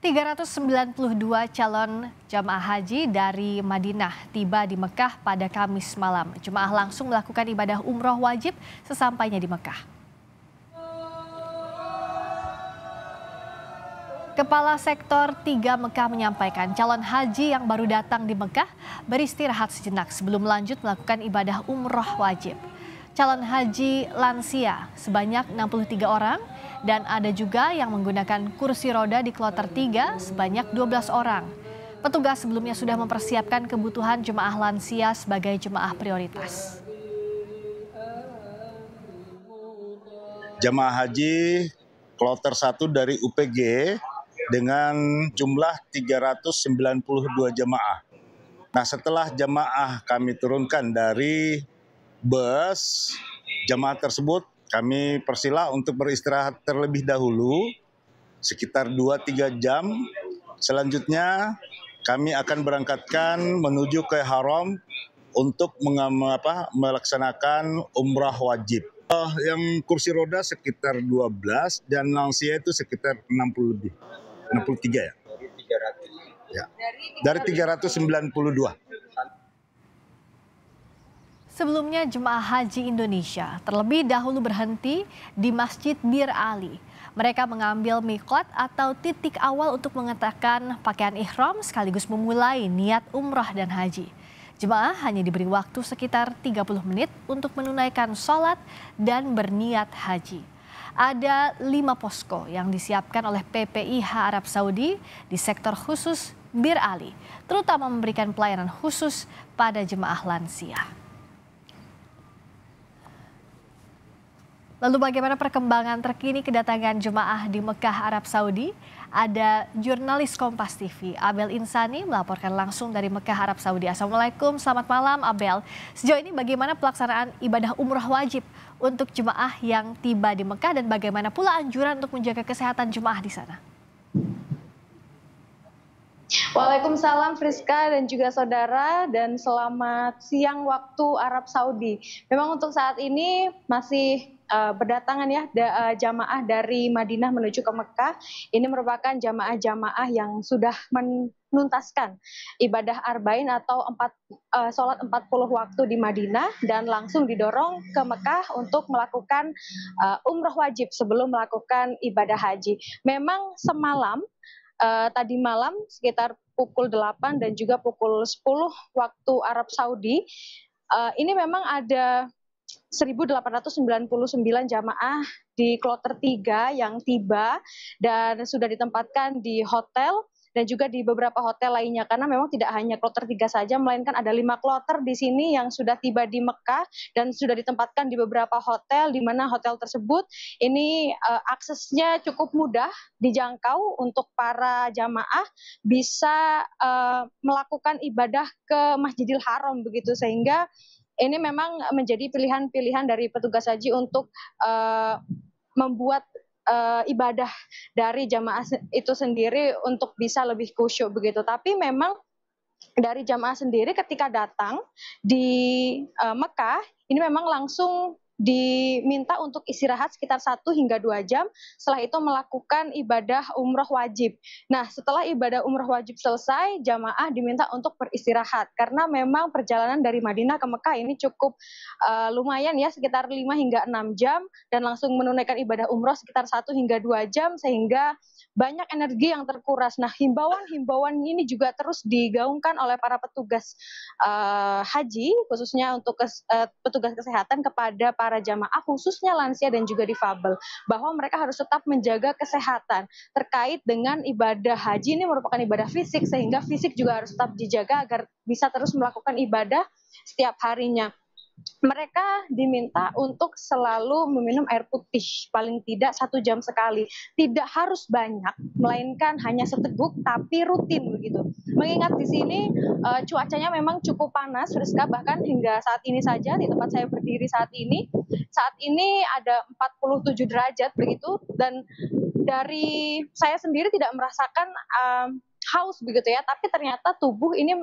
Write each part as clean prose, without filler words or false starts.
392 calon jamaah haji dari Madinah tiba di Mekah pada Kamis malam. Jemaah langsung melakukan ibadah umroh wajib sesampainya di Mekah. Kepala Sektor 3 Mekah menyampaikan calon haji yang baru datang di Mekah beristirahat sejenak sebelum lanjut melakukan ibadah umroh wajib. Calon haji lansia sebanyak 63 orang dan ada juga yang menggunakan kursi roda di kloter 3 sebanyak 12 orang. Petugas sebelumnya sudah mempersiapkan kebutuhan jemaah lansia sebagai jemaah prioritas. Jemaah haji kloter 1 dari UPG dengan jumlah 392 jemaah. Nah, setelah jemaah kami turunkan dari bus, jemaah tersebut kami persila untuk beristirahat terlebih dahulu sekitar 2-3 jam. Selanjutnya kami akan berangkatkan menuju ke Haram untuk melaksanakan umrah wajib. Yang kursi roda sekitar 12 dan lansia itu sekitar 60 lebih. 63 ya? Dari 392. Sebelumnya jemaah haji Indonesia terlebih dahulu berhenti di Masjid Bir Ali. Mereka mengambil mikot atau titik awal untuk mengenakan pakaian ihram sekaligus memulai niat umrah dan haji. Jemaah hanya diberi waktu sekitar 30 menit untuk menunaikan sholat dan berniat haji. Ada 5 posko yang disiapkan oleh PPIH Arab Saudi di sektor khusus Bir Ali, terutama memberikan pelayanan khusus pada jemaah lansia. Lalu bagaimana perkembangan terkini kedatangan jemaah di Mekah, Arab Saudi? Ada jurnalis Kompas TV, Abel Insani melaporkan langsung dari Mekah, Arab Saudi. Assalamualaikum, selamat malam Abel. Sejauh ini bagaimana pelaksanaan ibadah umrah wajib untuk jemaah yang tiba di Mekah dan bagaimana pula anjuran untuk menjaga kesehatan jemaah di sana? Waalaikumsalam Friska dan juga saudara, dan selamat siang waktu Arab Saudi. Memang untuk saat ini masih berdatangan ya jamaah dari Madinah menuju ke Mekah. Ini merupakan jamaah-jamaah yang sudah menuntaskan ibadah arba'in atau sholat 40 waktu di Madinah dan langsung didorong ke Mekah untuk melakukan umroh wajib sebelum melakukan ibadah haji. Memang semalam tadi malam sekitar pukul 8 dan juga pukul 10 waktu Arab Saudi, ini memang ada 1.899 jamaah di kloter 3 yang tiba dan sudah ditempatkan di hotel dan juga di beberapa hotel lainnya, karena memang tidak hanya kloter 3 saja, melainkan ada 5 kloter di sini yang sudah tiba di Mekah dan sudah ditempatkan di beberapa hotel, di mana hotel tersebut ini aksesnya cukup mudah dijangkau untuk para jamaah bisa melakukan ibadah ke Masjidil Haram begitu, sehingga ini memang menjadi pilihan-pilihan dari petugas haji untuk membuat ibadah dari jamaah itu sendiri untuk bisa lebih khusyuk begitu. Tapi memang dari jamaah sendiri ketika datang di Mekah ini memang langsung diminta untuk istirahat sekitar 1 hingga 2 jam, setelah itu melakukan ibadah umroh wajib. Nah, setelah ibadah umroh wajib selesai, jamaah diminta untuk beristirahat karena memang perjalanan dari Madinah ke Mekah ini cukup lumayan ya, sekitar 5 hingga 6 jam dan langsung menunaikan ibadah umroh sekitar 1 hingga 2 jam sehingga banyak energi yang terkuras. Nah, himbauan ini juga terus digaungkan oleh para petugas haji, khususnya untuk petugas kesehatan kepada para jamaah, khususnya lansia dan juga difabel, bahwa mereka harus tetap menjaga kesehatan terkait dengan ibadah haji. Ini merupakan ibadah fisik, sehingga fisik juga harus tetap dijaga agar bisa terus melakukan ibadah setiap harinya. Mereka diminta untuk selalu meminum air putih paling tidak 1 jam sekali. Tidak harus banyak, melainkan hanya seteguk tapi rutin begitu. Mengingat di sini cuacanya memang cukup panas, Rizka, bahkan hingga saat ini saja di tempat saya berdiri saat ini ada 47 derajat begitu, dan dari saya sendiri tidak merasakan haus begitu ya, tapi ternyata tubuh ini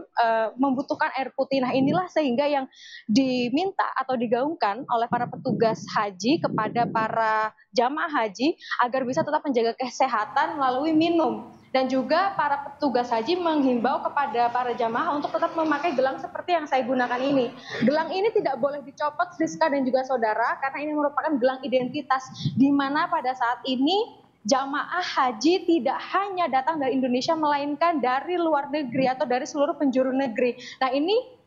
membutuhkan air putih. Nah inilah sehingga yang diminta atau digaungkan oleh para petugas haji kepada para jamaah haji agar bisa tetap menjaga kesehatan melalui minum. Dan juga para petugas haji menghimbau kepada para jamaah untuk tetap memakai gelang seperti yang saya gunakan ini. Gelang ini tidak boleh dicopot, Friska dan juga saudara, karena ini merupakan gelang identitas, di mana pada saat ini jamaah haji tidak hanya datang dari Indonesia, melainkan dari luar negeri atau dari seluruh penjuru negeri. Nah ini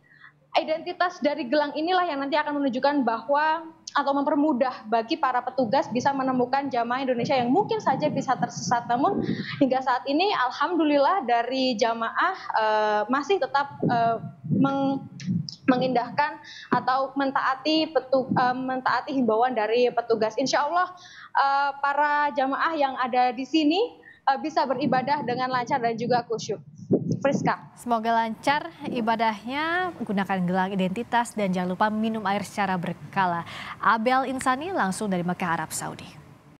identitas dari gelang inilah yang nanti akan menunjukkan bahwa atau mempermudah bagi para petugas bisa menemukan jamaah Indonesia yang mungkin saja bisa tersesat. Namun hingga saat ini alhamdulillah dari jamaah masih tetap mengindahkan atau mentaati himbauan dari petugas. Insya Allah para jamaah yang ada di sini bisa beribadah dengan lancar dan juga khusyuk. Friska. Semoga lancar ibadahnya, gunakan gelang identitas dan jangan lupa minum air secara berkala. Abel Insani langsung dari Mekah, Arab Saudi.